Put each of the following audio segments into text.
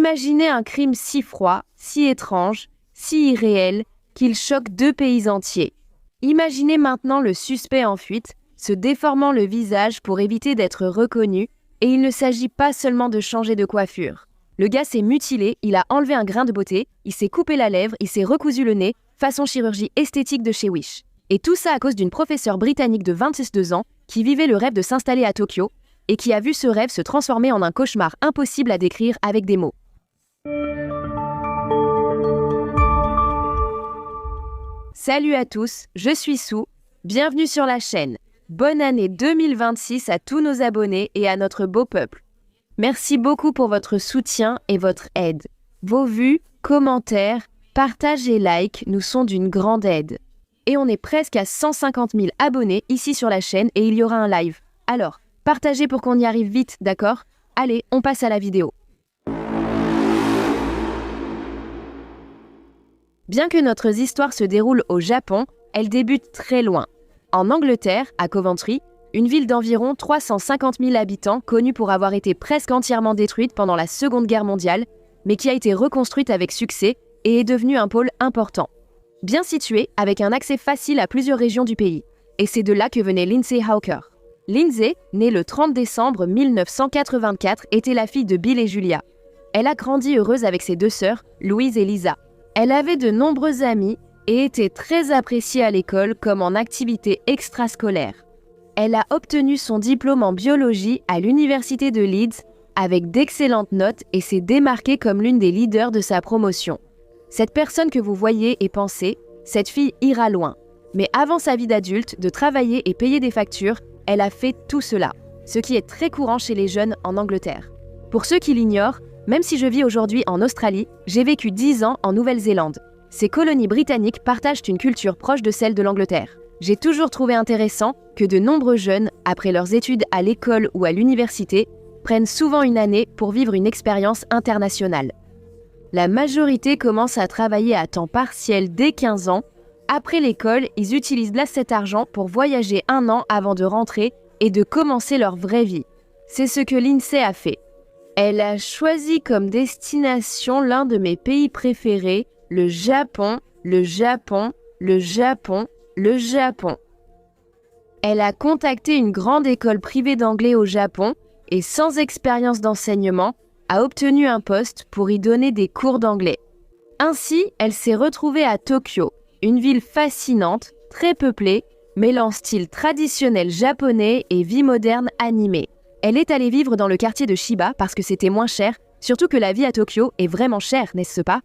Imaginez un crime si froid, si étrange, si irréel, qu'il choque 2 pays entiers. Imaginez maintenant le suspect en fuite, se déformant le visage pour éviter d'être reconnu, et il ne s'agit pas seulement de changer de coiffure. Le gars s'est mutilé, il a enlevé un grain de beauté, il s'est coupé la lèvre, il s'est recousu le nez, façon chirurgie esthétique de chez Wish. Et tout ça à cause d'une professeure britannique de 22 ans qui vivait le rêve de s'installer à Tokyo et qui a vu ce rêve se transformer en un cauchemar impossible à décrire avec des mots. Salut à tous, je suis Sue, bienvenue sur la chaîne. Bonne année 2026 à tous nos abonnés et à notre beau peuple. Merci beaucoup pour votre soutien et votre aide. Vos vues, commentaires, partages et likes nous sont d'une grande aide. Et on est presque à 150 000 abonnés ici sur la chaîne et il y aura un live. Alors, partagez pour qu'on y arrive vite, d'accord? Allez, on passe à la vidéo. Bien que notre histoire se déroule au Japon, elle débute très loin. En Angleterre, à Coventry, une ville d'environ 350 000 habitants connue pour avoir été presque entièrement détruite pendant la Seconde Guerre mondiale, mais qui a été reconstruite avec succès et est devenue un pôle important. Bien située, avec un accès facile à plusieurs régions du pays. Et c'est de là que venait Lindsay Hawker. Lindsay, née le 30 décembre 1984, était la fille de Bill et Julia. Elle a grandi heureuse avec ses 2 sœurs, Louise et Lisa. Elle avait de nombreux amis et était très appréciée à l'école comme en activité extrascolaire. Elle a obtenu son diplôme en biologie à l'université de Leeds avec d'excellentes notes et s'est démarquée comme l'une des leaders de sa promotion. Cette personne que vous voyez et pensez, cette fille ira loin. Mais avant sa vie d'adulte, de travailler et payer des factures, elle a fait tout cela, ce qui est très courant chez les jeunes en Angleterre. Pour ceux qui l'ignorent, même si je vis aujourd'hui en Australie, j'ai vécu 10 ans en Nouvelle-Zélande. Ces colonies britanniques partagent une culture proche de celle de l'Angleterre. J'ai toujours trouvé intéressant que de nombreux jeunes, après leurs études à l'école ou à l'université, prennent souvent une année pour vivre une expérience internationale. La majorité commence à travailler à temps partiel dès 15 ans. Après l'école, ils utilisent là cet argent pour voyager 1 an avant de rentrer et de commencer leur vraie vie. C'est ce que Lindsay a fait. Elle a choisi comme destination l'un de mes pays préférés, le Japon, le Japon, le Japon, le Japon. Elle a contacté une grande école privée d'anglais au Japon et sans expérience d'enseignement, a obtenu un poste pour y donner des cours d'anglais. Ainsi, elle s'est retrouvée à Tokyo, une ville fascinante, très peuplée, mêlant style traditionnel japonais et vie moderne animée. Elle est allée vivre dans le quartier de Shiba parce que c'était moins cher, surtout que la vie à Tokyo est vraiment chère, n'est-ce pas?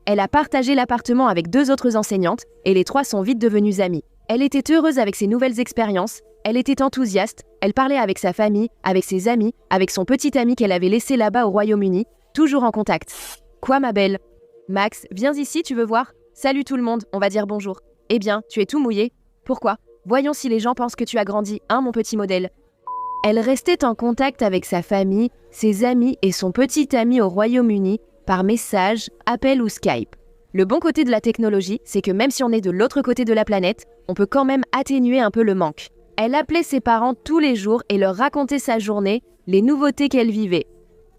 Elle a partagé l'appartement avec 2 autres enseignantes et les 3 sont vite devenues amies. Elle était heureuse avec ses nouvelles expériences, elle était enthousiaste, elle parlait avec sa famille, avec ses amis, avec son petit ami qu'elle avait laissé là-bas au Royaume-Uni, toujours en contact. Quoi ma belle? Max, viens ici, tu veux voir? Salut tout le monde, on va dire bonjour. Eh bien, tu es tout mouillé. Pourquoi? Voyons si les gens pensent que tu as grandi, hein mon petit modèle. Elle restait en contact avec sa famille, ses amis et son petit ami au Royaume-Uni par message, appel ou Skype. Le bon côté de la technologie, c'est que même si on est de l'autre côté de la planète, on peut quand même atténuer un peu le manque. Elle appelait ses parents tous les jours et leur racontait sa journée, les nouveautés qu'elle vivait.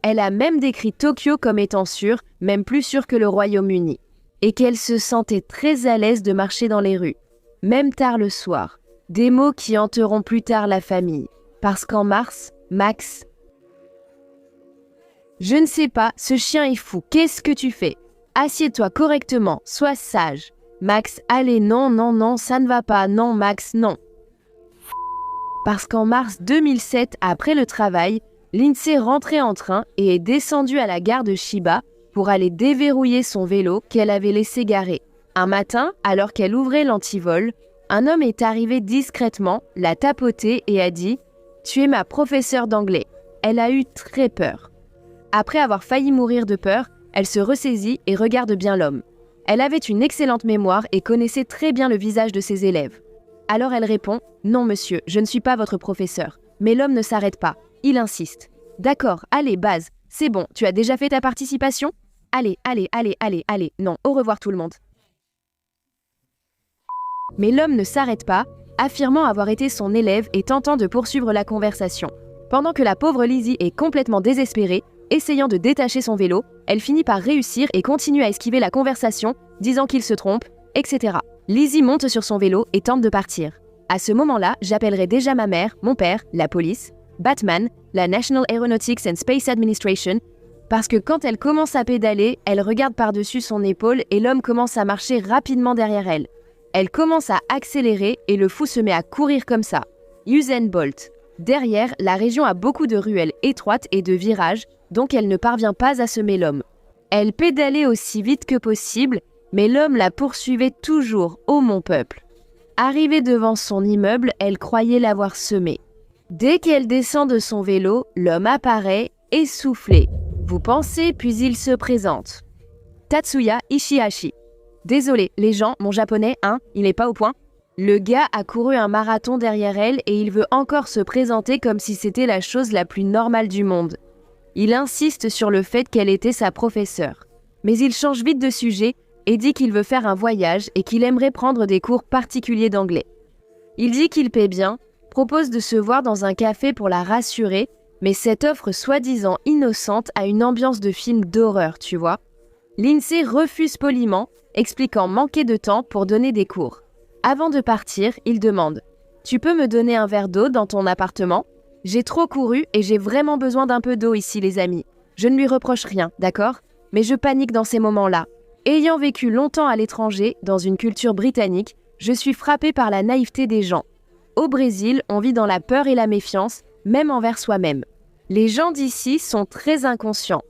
Elle a même décrit Tokyo comme étant sûre, même plus sûre que le Royaume-Uni, et qu'elle se sentait très à l'aise de marcher dans les rues, même tard le soir. Des mots qui hanteront plus tard la famille. Parce qu'en mars, Max... Je ne sais pas, ce chien est fou, qu'est-ce que tu fais? Assieds-toi correctement, sois sage. Max, allez, non, non, non, ça ne va pas, non, Max, non. Parce qu'en mars 2007, après le travail, Lindsay rentrait en train et est descendue à la gare de Shiba pour aller déverrouiller son vélo qu'elle avait laissé garer. Un matin, alors qu'elle ouvrait l'antivol, un homme est arrivé discrètement, l'a tapoté et a dit « Tu es ma professeure d'anglais ». Elle a eu très peur. Après avoir failli mourir de peur, elle se ressaisit et regarde bien l'homme. Elle avait une excellente mémoire et connaissait très bien le visage de ses élèves. Alors elle répond « Non monsieur, je ne suis pas votre professeur ». Mais l'homme ne s'arrête pas, il insiste. « D'accord, allez, base, c'est bon, tu as déjà fait ta participation ? Allez, allez, allez, allez, allez, non, au revoir tout le monde ». Mais l'homme ne s'arrête pas, affirmant avoir été son élève et tentant de poursuivre la conversation. Pendant que la pauvre Lizzie est complètement désespérée, Essayant de détacher son vélo, elle finit par réussir et continue à esquiver la conversation, disant qu'il se trompe, etc. Lizzie monte sur son vélo et tente de partir. À ce moment-là, j'appellerai déjà ma mère, mon père, la police, Batman, la National Aeronautics and Space Administration, parce que quand elle commence à pédaler, elle regarde par-dessus son épaule et l'homme commence à marcher rapidement derrière elle. Elle commence à accélérer et le fou se met à courir comme ça. Usain Bolt. Derrière, la région a beaucoup de ruelles étroites et de virages, donc elle ne parvient pas à semer l'homme. Elle pédalait aussi vite que possible, mais l'homme la poursuivait toujours, ô mon peuple. Arrivée devant son immeuble, elle croyait l'avoir semé. Dès qu'elle descend de son vélo, l'homme apparaît, essoufflé. Vous pensez, puis il se présente. Tatsuya Ishihashi. Désolé, les gens, mon japonais, il n'est pas au point. Le gars a couru un marathon derrière elle et il veut encore se présenter comme si c'était la chose la plus normale du monde. Il insiste sur le fait qu'elle était sa professeure. Mais il change vite de sujet et dit qu'il veut faire un voyage et qu'il aimerait prendre des cours particuliers d'anglais. Il dit qu'il paie bien, propose de se voir dans un café pour la rassurer, mais cette offre soi-disant innocente a une ambiance de film d'horreur, tu vois. Lindsay refuse poliment, expliquant manquer de temps pour donner des cours. Avant de partir, il demande « Tu peux me donner un verre d'eau dans ton appartement ? J'ai trop couru et j'ai vraiment besoin d'un peu d'eau ici, les amis. Je ne lui reproche rien, d'accord ? Mais je panique dans ces moments-là. Ayant vécu longtemps à l'étranger, dans une culture britannique, je suis frappée par la naïveté des gens. Au Brésil, on vit dans la peur et la méfiance, même envers soi-même. Les gens d'ici sont très inconscients.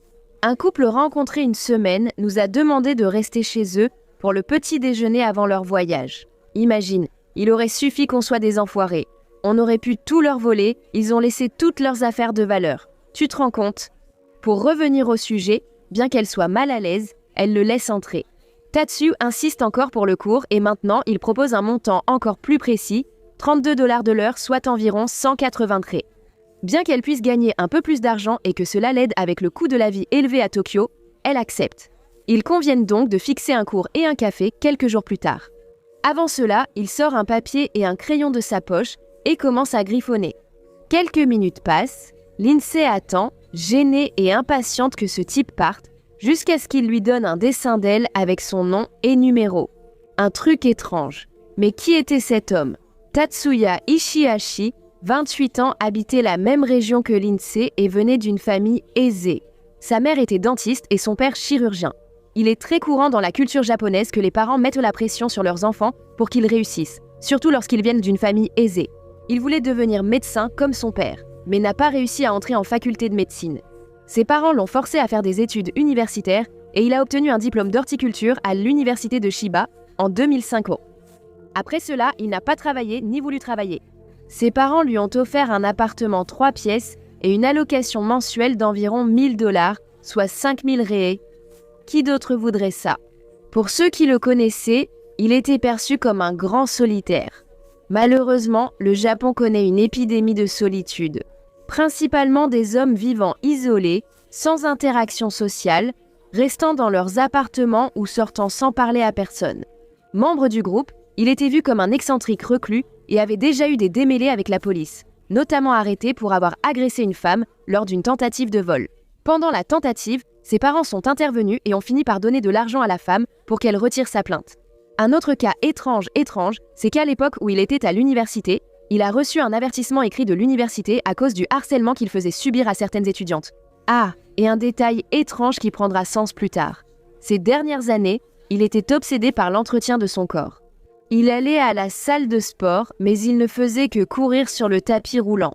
Un couple rencontré une semaine nous a demandé de rester chez eux pour le petit déjeuner avant leur voyage. Imagine, il aurait suffi qu'on soit des enfoirés. On aurait pu tout leur voler, ils ont laissé toutes leurs affaires de valeur. Tu te rends compte ? Pour revenir au sujet, bien qu'elle soit mal à l'aise, elle le laisse entrer. Tatsu insiste encore pour le cours et maintenant il propose un montant encore plus précis, 32 $ de l'heure, soit environ 180 traits. Bien qu'elle puisse gagner un peu plus d'argent et que cela l'aide avec le coût de la vie élevé à Tokyo, elle accepte. Ils conviennent donc de fixer un cours et un café quelques jours plus tard. Avant cela, il sort un papier et un crayon de sa poche et commence à griffonner. Quelques minutes passent, Lindsay attend, gênée et impatiente que ce type parte, jusqu'à ce qu'il lui donne un dessin d'elle avec son nom et numéro. Un truc étrange. Mais qui était cet homme ? Tatsuya Ishihashi, 28 ans, habitait la même région que Lindsay et venait d'une famille aisée. Sa mère était dentiste et son père chirurgien. Il est très courant dans la culture japonaise que les parents mettent la pression sur leurs enfants pour qu'ils réussissent, surtout lorsqu'ils viennent d'une famille aisée. Il voulait devenir médecin comme son père, mais n'a pas réussi à entrer en faculté de médecine. Ses parents l'ont forcé à faire des études universitaires et il a obtenu un diplôme d'horticulture à l'université de Chiba en 2005. Après cela, il n'a pas travaillé ni voulu travailler. Ses parents lui ont offert un appartement 3 pièces et une allocation mensuelle d'environ 1 000 $, soit 5 000 riels. Qui d'autre voudrait ça ? Pour ceux qui le connaissaient, il était perçu comme un grand solitaire. Malheureusement, le Japon connaît une épidémie de solitude. Principalement des hommes vivant isolés, sans interaction sociale, restant dans leurs appartements ou sortant sans parler à personne. Membre du groupe, il était vu comme un excentrique reclus et avait déjà eu des démêlés avec la police, notamment arrêté pour avoir agressé une femme lors d'une tentative de vol. Pendant la tentative, ses parents sont intervenus et ont fini par donner de l'argent à la femme pour qu'elle retire sa plainte. Un autre cas étrange, c'est qu'à l'époque où il était à l'université, il a reçu un avertissement écrit de l'université à cause du harcèlement qu'il faisait subir à certaines étudiantes. Ah, et un détail étrange qui prendra sens plus tard. Ces dernières années, il était obsédé par l'entretien de son corps. Il allait à la salle de sport, mais il ne faisait que courir sur le tapis roulant.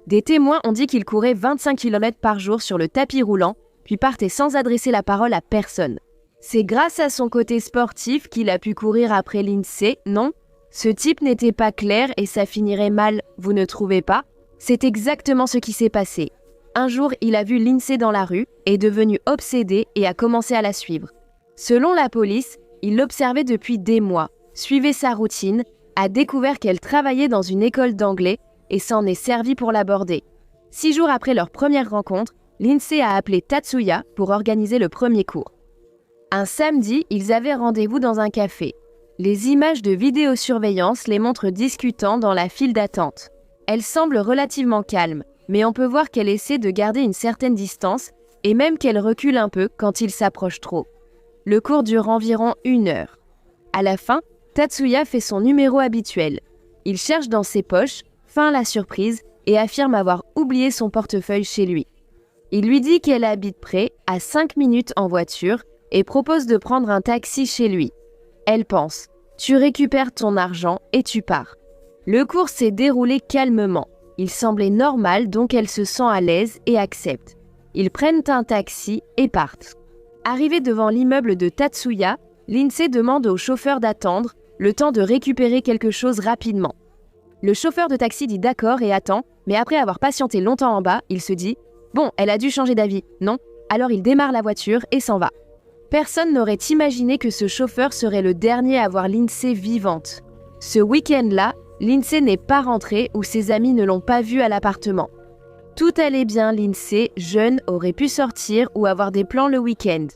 Des témoins ont dit qu'il courait 25 km par jour sur le tapis roulant, puis partait sans adresser la parole à personne. C'est grâce à son côté sportif qu'il a pu courir après Lindsay, non ? Ce type n'était pas clair et ça finirait mal, vous ne trouvez pas ? C'est exactement ce qui s'est passé. Un jour, il a vu Lindsay dans la rue, est devenu obsédé et a commencé à la suivre. Selon la police, il l'observait depuis des mois, suivait sa routine, a découvert qu'elle travaillait dans une école d'anglais et s'en est servi pour l'aborder. 6 jours après leur première rencontre, Lindsay a appelé Tatsuya pour organiser le premier cours. Un samedi, ils avaient rendez-vous dans un café. Les images de vidéosurveillance les montrent discutant dans la file d'attente. Elle semble relativement calme, mais on peut voir qu'elle essaie de garder une certaine distance et même qu'elle recule un peu quand il s'approche trop. Le cours dure environ 1 heure. À la fin, Tatsuya fait son numéro habituel. Il cherche dans ses poches, feint la surprise et affirme avoir oublié son portefeuille chez lui. Il lui dit qu'elle habite près, à 5 minutes en voiture, et propose de prendre un taxi chez lui. Elle pense « Tu récupères ton argent et tu pars ». Le cours s'est déroulé calmement. Il semblait normal, donc elle se sent à l'aise et accepte. Ils prennent un taxi et partent. Arrivé devant l'immeuble de Tatsuya, Lindsay demande au chauffeur d'attendre, le temps de récupérer quelque chose rapidement. Le chauffeur de taxi dit d'accord et attend, mais après avoir patienté longtemps en bas, il se dit « Bon, elle a dû changer d'avis, non ?» Alors il démarre la voiture et s'en va. Personne n'aurait imaginé que ce chauffeur serait le dernier à voir Lindsay vivante. Ce week-end-là, Lindsay n'est pas rentrée ou ses amis ne l'ont pas vue à l'appartement. Tout allait bien, Lindsay, jeune, aurait pu sortir ou avoir des plans le week-end.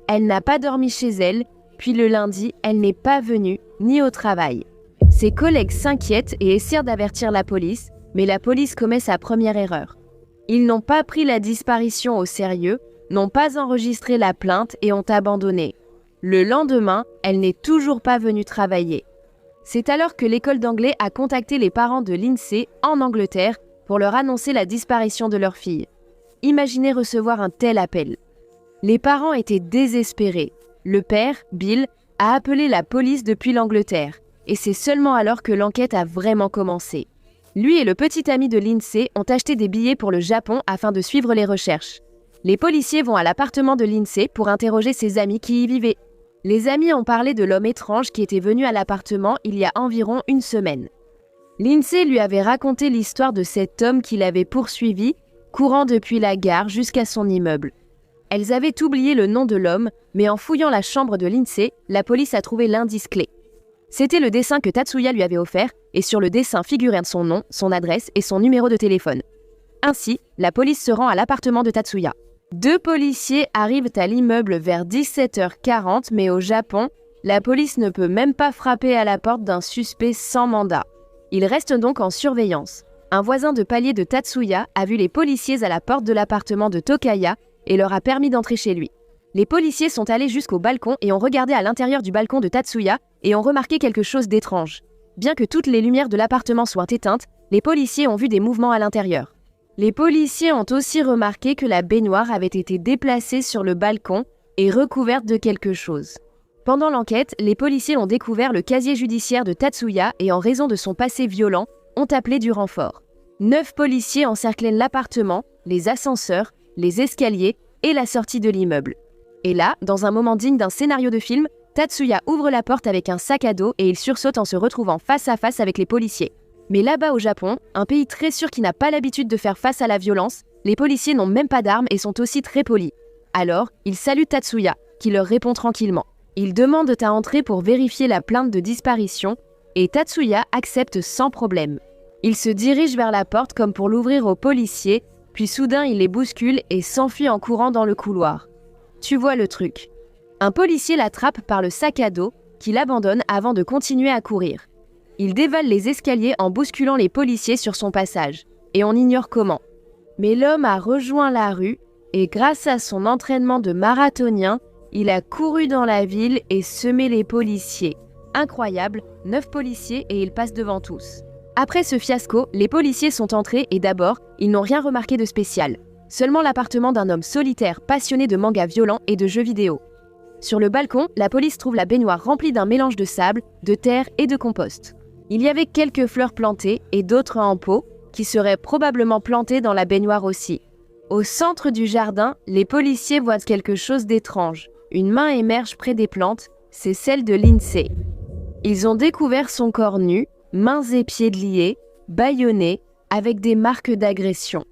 Elle n'a pas dormi chez elle, puis le lundi, elle n'est pas venue, ni au travail. Ses collègues s'inquiètent et essaient d'avertir la police, mais la police commet sa première erreur. Ils n'ont pas pris la disparition au sérieux, n'ont pas enregistré la plainte et ont abandonné. Le lendemain, elle n'est toujours pas venue travailler. C'est alors que l'école d'anglais a contacté les parents de Lindsay en Angleterre pour leur annoncer la disparition de leur fille. Imaginez recevoir un tel appel. Les parents étaient désespérés. Le père, Bill, a appelé la police depuis l'Angleterre, et c'est seulement alors que l'enquête a vraiment commencé. Lui et le petit ami de Lindsay ont acheté des billets pour le Japon afin de suivre les recherches. Les policiers vont à l'appartement de Lindsay pour interroger ses amis qui y vivaient. Les amis ont parlé de l'homme étrange qui était venu à l'appartement il y a environ 1 semaine. Lindsay lui avait raconté l'histoire de cet homme qui l'avait poursuivi, courant depuis la gare jusqu'à son immeuble. Elles avaient oublié le nom de l'homme, mais en fouillant la chambre de Lindsay, la police a trouvé l'indice clé. C'était le dessin que Tatsuya lui avait offert, et sur le dessin figurait son nom, son adresse et son numéro de téléphone. Ainsi, la police se rend à l'appartement de Tatsuya. 2 policiers arrivent à l'immeuble vers 17h40, mais au Japon, la police ne peut même pas frapper à la porte d'un suspect sans mandat. Ils restent donc en surveillance. Un voisin de palier de Tatsuya a vu les policiers à la porte de l'appartement de Tokaya et leur a permis d'entrer chez lui. Les policiers sont allés jusqu'au balcon et ont regardé à l'intérieur du balcon de Tatsuya et ont remarqué quelque chose d'étrange. Bien que toutes les lumières de l'appartement soient éteintes, les policiers ont vu des mouvements à l'intérieur. Les policiers ont aussi remarqué que la baignoire avait été déplacée sur le balcon et recouverte de quelque chose. Pendant l'enquête, les policiers ont découvert le casier judiciaire de Tatsuya et en raison de son passé violent, ont appelé du renfort. 9 policiers encerclaient l'appartement, les ascenseurs, les escaliers et la sortie de l'immeuble. Et là, dans un moment digne d'un scénario de film, Tatsuya ouvre la porte avec un sac à dos et il sursaute en se retrouvant face à face avec les policiers. Mais là-bas au Japon, un pays très sûr qui n'a pas l'habitude de faire face à la violence, les policiers n'ont même pas d'armes et sont aussi très polis. Alors, ils saluent Tatsuya, qui leur répond tranquillement. Ils demandent à entrer pour vérifier la plainte de disparition et Tatsuya accepte sans problème. Il se dirige vers la porte comme pour l'ouvrir aux policiers, puis soudain il les bouscule et s'enfuit en courant dans le couloir. Tu vois le truc. Un policier l'attrape par le sac à dos, qu'il abandonne avant de continuer à courir. Il dévale les escaliers en bousculant les policiers sur son passage, et on ignore comment. Mais l'homme a rejoint la rue, et grâce à son entraînement de marathonien, il a couru dans la ville et semé les policiers. Incroyable, 9 policiers et il passe devant tous. Après ce fiasco, les policiers sont entrés et d'abord, ils n'ont rien remarqué de spécial. Seulement l'appartement d'un homme solitaire passionné de mangas violents et de jeux vidéo. Sur le balcon, la police trouve la baignoire remplie d'un mélange de sable, de terre et de compost. Il y avait quelques fleurs plantées et d'autres en pot, qui seraient probablement plantées dans la baignoire aussi. Au centre du jardin, les policiers voient quelque chose d'étrange. Une main émerge près des plantes, c'est celle de Lindsay. Ils ont découvert son corps nu, mains et pieds liés, bâillonnés, avec des marques d'agression.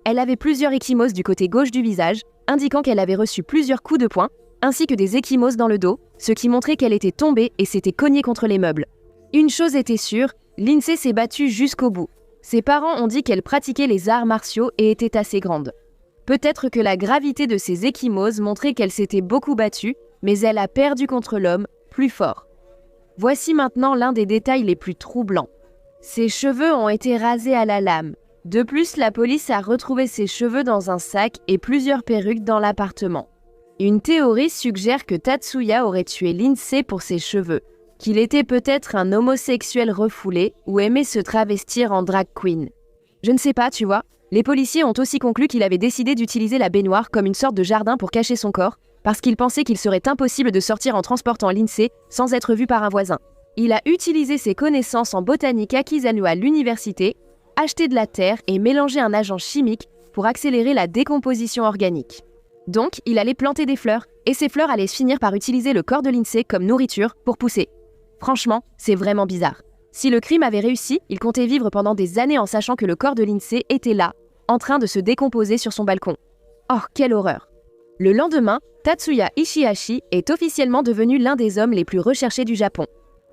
Elle avait plusieurs ecchymoses du côté gauche du visage, indiquant qu'elle avait reçu plusieurs coups de poing, ainsi que des ecchymoses dans le dos, ce qui montrait qu'elle était tombée et s'était cognée contre les meubles. Une chose était sûre, Lindsay s'est battue jusqu'au bout. Ses parents ont dit qu'elle pratiquait les arts martiaux et était assez grande. Peut-être que la gravité de ses ecchymoses montrait qu'elle s'était beaucoup battue, mais elle a perdu contre l'homme, plus fort. Voici maintenant l'un des détails les plus troublants. Ses cheveux ont été rasés à la lame. De plus, la police a retrouvé ses cheveux dans un sac et plusieurs perruques dans l'appartement. Une théorie suggère que Tatsuya aurait tué Lindsay pour ses cheveux, qu'il était peut-être un homosexuel refoulé ou aimait se travestir en drag queen. Je ne sais pas, tu vois. Les policiers ont aussi conclu qu'il avait décidé d'utiliser la baignoire comme une sorte de jardin pour cacher son corps, parce qu'il pensait qu'il serait impossible de sortir en transportant Lindsay sans être vu par un voisin. Il a utilisé ses connaissances en botanique acquises à l'université, acheté de la terre et mélangé un agent chimique pour accélérer la décomposition organique. Donc, il allait planter des fleurs, et ces fleurs allaient finir par utiliser le corps de Lindsay comme nourriture pour pousser. Franchement, c'est vraiment bizarre. Si le crime avait réussi, il comptait vivre pendant des années en sachant que le corps de Lindsay était là, en train de se décomposer sur son balcon. Oh, quelle horreur! Le lendemain, Tatsuya Ishihashi est officiellement devenu l'un des hommes les plus recherchés du Japon.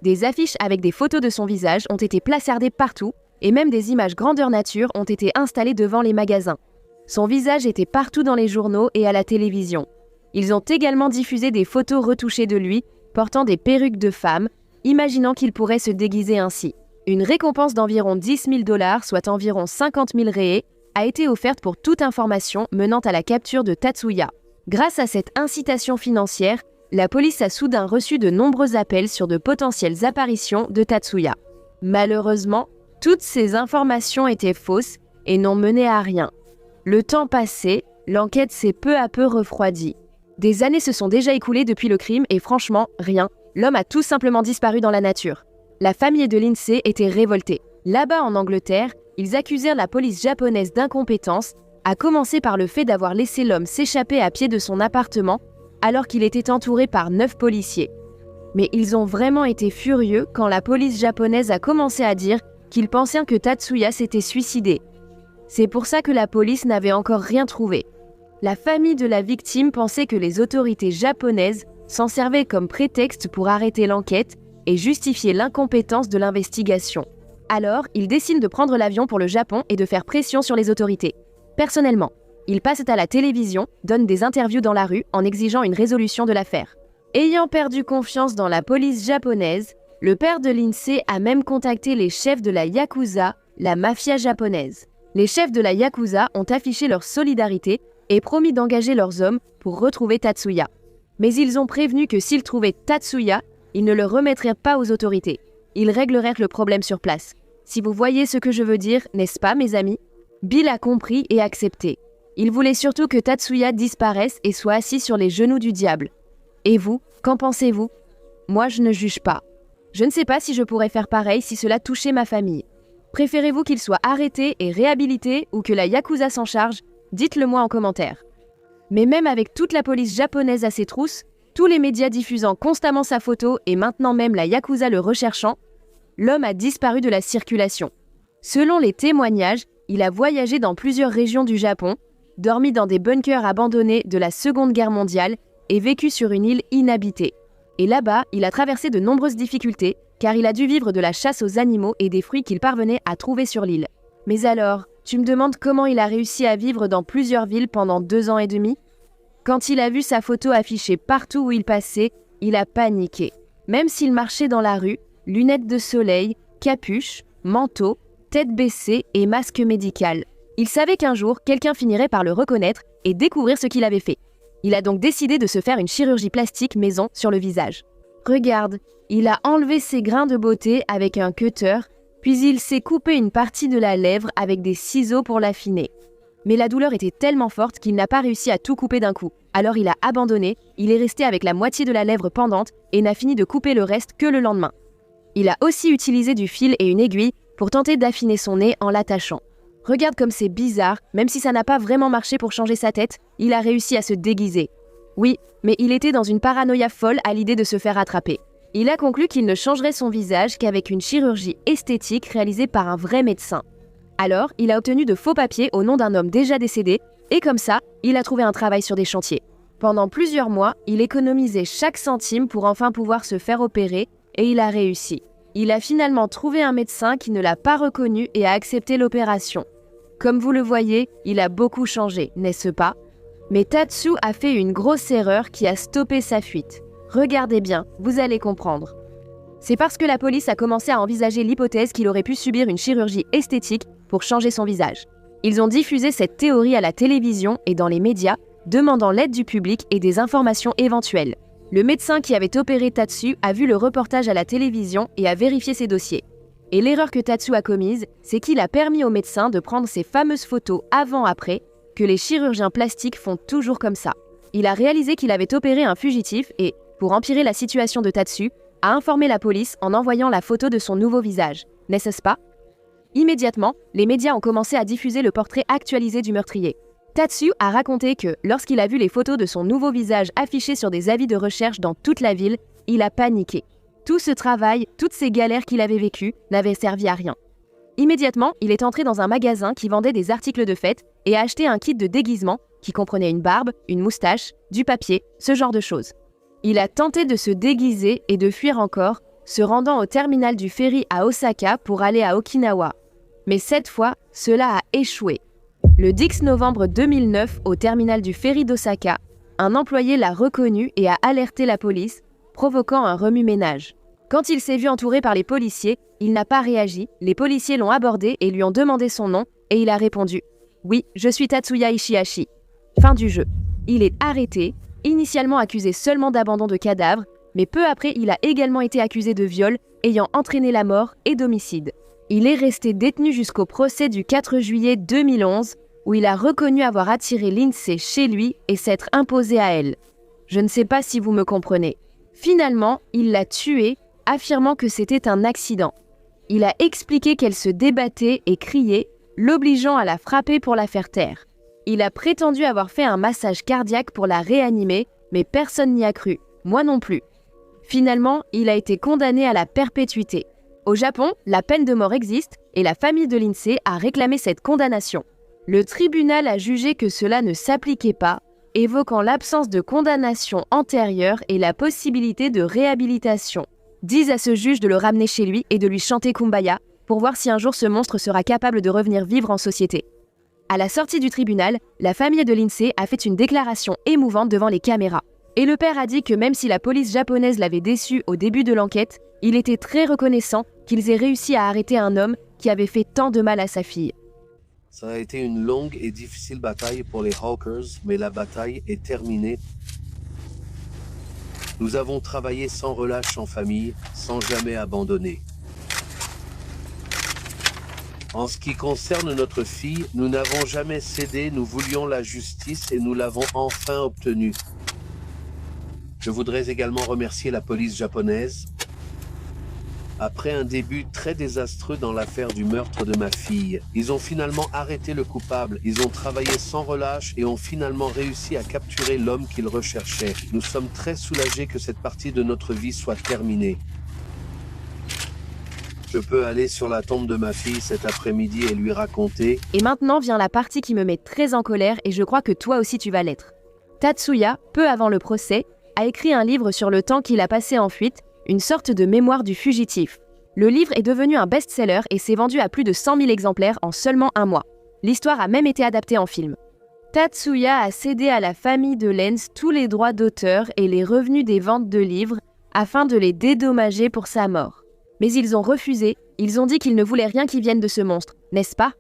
Des affiches avec des photos de son visage ont été placardées partout, et même des images grandeur nature ont été installées devant les magasins. Son visage était partout dans les journaux et à la télévision. Ils ont également diffusé des photos retouchées de lui, portant des perruques de femme, imaginant qu'il pourrait se déguiser ainsi. Une récompense d'environ 10 000 $, soit environ 50 000 reais, a été offerte pour toute information menant à la capture de Tatsuya. Grâce à cette incitation financière, la police a soudain reçu de nombreux appels sur de potentielles apparitions de Tatsuya. Malheureusement, toutes ces informations étaient fausses et n'ont mené à rien. Le temps passé, l'enquête s'est peu à peu refroidie. Des années se sont déjà écoulées depuis le crime et franchement, rien. L'homme a tout simplement disparu dans la nature. La famille de Lindsay était révoltée. Là-bas en Angleterre, ils accusèrent la police japonaise d'incompétence, à commencer par le fait d'avoir laissé l'homme s'échapper à pied de son appartement alors qu'il était entouré par 9 policiers. Mais ils ont vraiment été furieux quand la police japonaise a commencé à dire qu'ils pensaient que Tatsuya s'était suicidé. C'est pour ça que la police n'avait encore rien trouvé. La famille de la victime pensait que les autorités japonaises s'en servaient comme prétexte pour arrêter l'enquête et justifier l'incompétence de l'investigation. Alors, ils décident de prendre l'avion pour le Japon et de faire pression sur les autorités. Personnellement, ils passent à la télévision, donnent des interviews dans la rue en exigeant une résolution de l'affaire. Ayant perdu confiance dans la police japonaise, le père de Lindsay a même contacté les chefs de la Yakuza, la mafia japonaise. Les chefs de la Yakuza ont affiché leur solidarité et promis d'engager leurs hommes pour retrouver Tatsuya. Mais ils ont prévenu que s'ils trouvaient Tatsuya, ils ne le remettraient pas aux autorités. Ils régleraient le problème sur place. Si vous voyez ce que je veux dire, n'est-ce pas, mes amis? Bill a compris et accepté. Il voulait surtout que Tatsuya disparaisse et soit assis sur les genoux du diable. Et vous, qu'en pensez-vous? Moi, je ne juge pas. Je ne sais pas si je pourrais faire pareil si cela touchait ma famille. Préférez-vous qu'il soit arrêté et réhabilité ou que la Yakuza s'en charge? Dites-le moi en commentaire. Mais même avec toute la police japonaise à ses trousses, tous les médias diffusant constamment sa photo et maintenant même la Yakuza le recherchant, l'homme a disparu de la circulation. Selon les témoignages, il a voyagé dans plusieurs régions du Japon, dormi dans des bunkers abandonnés de la Seconde Guerre mondiale et vécu sur une île inhabitée. Et là-bas, il a traversé de nombreuses difficultés, car il a dû vivre de la chasse aux animaux et des fruits qu'il parvenait à trouver sur l'île. Mais alors, tu me demandes comment il a réussi à vivre dans plusieurs villes pendant 2 ans et demi? Quand il a vu sa photo affichée partout où il passait, il a paniqué. Même s'il marchait dans la rue, lunettes de soleil, capuche, manteau, tête baissée et masque médical. Il savait qu'un jour, quelqu'un finirait par le reconnaître et découvrir ce qu'il avait fait. Il a donc décidé de se faire une chirurgie plastique maison sur le visage. Regarde, il a enlevé ses grains de beauté avec un cutter, puis il s'est coupé une partie de la lèvre avec des ciseaux pour l'affiner. Mais la douleur était tellement forte qu'il n'a pas réussi à tout couper d'un coup. Alors il a abandonné, il est resté avec la moitié de la lèvre pendante et n'a fini de couper le reste que le lendemain. Il a aussi utilisé du fil et une aiguille pour tenter d'affiner son nez en l'attachant. Regarde comme c'est bizarre, même si ça n'a pas vraiment marché pour changer sa tête, il a réussi à se déguiser. Oui, mais il était dans une paranoïa folle à l'idée de se faire attraper. Il a conclu qu'il ne changerait son visage qu'avec une chirurgie esthétique réalisée par un vrai médecin. Alors, il a obtenu de faux papiers au nom d'un homme déjà décédé, et comme ça, il a trouvé un travail sur des chantiers. Pendant plusieurs mois, il économisait chaque centime pour enfin pouvoir se faire opérer, et il a réussi. Il a finalement trouvé un médecin qui ne l'a pas reconnu et a accepté l'opération. Comme vous le voyez, il a beaucoup changé, n'est-ce pas? Mais Tatsu a fait une grosse erreur qui a stoppé sa fuite. Regardez bien, vous allez comprendre. C'est parce que la police a commencé à envisager l'hypothèse qu'il aurait pu subir une chirurgie esthétique pour changer son visage. Ils ont diffusé cette théorie à la télévision et dans les médias, demandant l'aide du public et des informations éventuelles. Le médecin qui avait opéré Tatsu a vu le reportage à la télévision et a vérifié ses dossiers. Et l'erreur que Tatsu a commise, c'est qu'il a permis au médecin de prendre ces fameuses photos avant-après, que les chirurgiens plastiques font toujours comme ça. Il a réalisé qu'il avait opéré un fugitif et, pour empirer la situation de Tatsu, a informé la police en envoyant la photo de son nouveau visage. N'est-ce pas? Immédiatement, les médias ont commencé à diffuser le portrait actualisé du meurtrier. Tatsu a raconté que, lorsqu'il a vu les photos de son nouveau visage affichées sur des avis de recherche dans toute la ville, il a paniqué. Tout ce travail, toutes ces galères qu'il avait vécues, n'avaient servi à rien. Immédiatement, il est entré dans un magasin qui vendait des articles de fête et a acheté un kit de déguisement qui comprenait une barbe, une moustache, du papier, ce genre de choses. Il a tenté de se déguiser et de fuir encore, se rendant au terminal du ferry à Osaka pour aller à Okinawa. Mais cette fois, cela a échoué. Le 10 novembre 2009, au terminal du ferry d'Osaka, un employé l'a reconnu et a alerté la police, provoquant un remue-ménage. Quand il s'est vu entouré par les policiers, il n'a pas réagi, les policiers l'ont abordé et lui ont demandé son nom, et il a répondu « Oui, je suis Tatsuya Ishihashi ». Fin du jeu. Il est arrêté, initialement accusé seulement d'abandon de cadavre, mais peu après il a également été accusé de viol, ayant entraîné la mort et d'homicide. Il est resté détenu jusqu'au procès du 4 juillet 2011, où il a reconnu avoir attiré Lindsay chez lui et s'être imposé à elle. Je ne sais pas si vous me comprenez. Finalement, il l'a tuée, affirmant que c'était un accident. Il a expliqué qu'elle se débattait et criait, l'obligeant à la frapper pour la faire taire. Il a prétendu avoir fait un massage cardiaque pour la réanimer, mais personne n'y a cru, moi non plus. Finalement, il a été condamné à la perpétuité. Au Japon, la peine de mort existe et la famille de Lindsay a réclamé cette condamnation. Le tribunal a jugé que cela ne s'appliquait pas, évoquant l'absence de condamnation antérieure et la possibilité de réhabilitation. Disent à ce juge de le ramener chez lui et de lui chanter Kumbaya pour voir si un jour ce monstre sera capable de revenir vivre en société. À la sortie du tribunal, la famille de Lindsay a fait une déclaration émouvante devant les caméras. Et le père a dit que même si la police japonaise l'avait déçu au début de l'enquête, il était très reconnaissant qu'ils aient réussi à arrêter un homme qui avait fait tant de mal à sa fille. Ça a été une longue et difficile bataille pour les Hawkers, mais la bataille est terminée. Nous avons travaillé sans relâche en famille, sans jamais abandonner. En ce qui concerne notre fille, nous n'avons jamais cédé, nous voulions la justice et nous l'avons enfin obtenue. Je voudrais également remercier la police japonaise. Après un début très désastreux dans l'affaire du meurtre de ma fille, ils ont finalement arrêté le coupable, ils ont travaillé sans relâche et ont finalement réussi à capturer l'homme qu'ils recherchaient. Nous sommes très soulagés que cette partie de notre vie soit terminée. Je peux aller sur la tombe de ma fille cet après-midi et lui raconter. Et maintenant vient la partie qui me met très en colère et je crois que toi aussi tu vas l'être. Tatsuya, peu avant le procès, a écrit un livre sur le temps qu'il a passé en fuite, une sorte de mémoire du fugitif. Le livre est devenu un best-seller et s'est vendu à plus de 100 000 exemplaires en seulement un mois. L'histoire a même été adaptée en film. Tatsuya a cédé à la famille de Lenz tous les droits d'auteur et les revenus des ventes de livres afin de les dédommager pour sa mort. Mais ils ont refusé, ils ont dit qu'ils ne voulaient rien qui vienne de ce monstre, n'est-ce pas?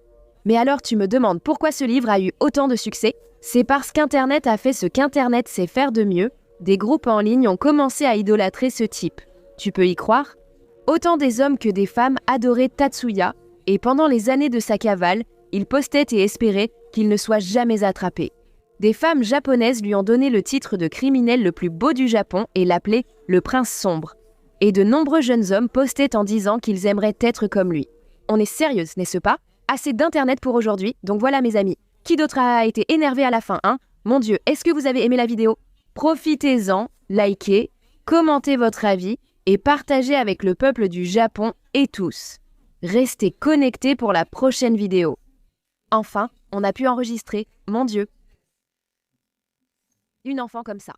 Mais alors tu me demandes pourquoi ce livre a eu autant de succès? C'est parce qu'Internet a fait ce qu'Internet sait faire de mieux, des groupes en ligne ont commencé à idolâtrer ce type. Tu peux y croire? Autant des hommes que des femmes adoraient Tatsuya, et pendant les années de sa cavale, ils postaient et espéraient qu'il ne soit jamais attrapé. Des femmes japonaises lui ont donné le titre de criminel le plus beau du Japon et l'appelaient le prince sombre. Et de nombreux jeunes hommes postaient en disant qu'ils aimeraient être comme lui. On est sérieuse, n'est-ce pas? Assez d'internet pour aujourd'hui, donc voilà mes amis. Qui d'autre a été énervé à la fin, hein? Mon Dieu, est-ce que vous avez aimé la vidéo? Profitez-en, likez, commentez votre avis et partagez avec le peuple du Japon et tous. Restez connectés pour la prochaine vidéo. Enfin, on a pu enregistrer, mon Dieu, une enfant comme ça.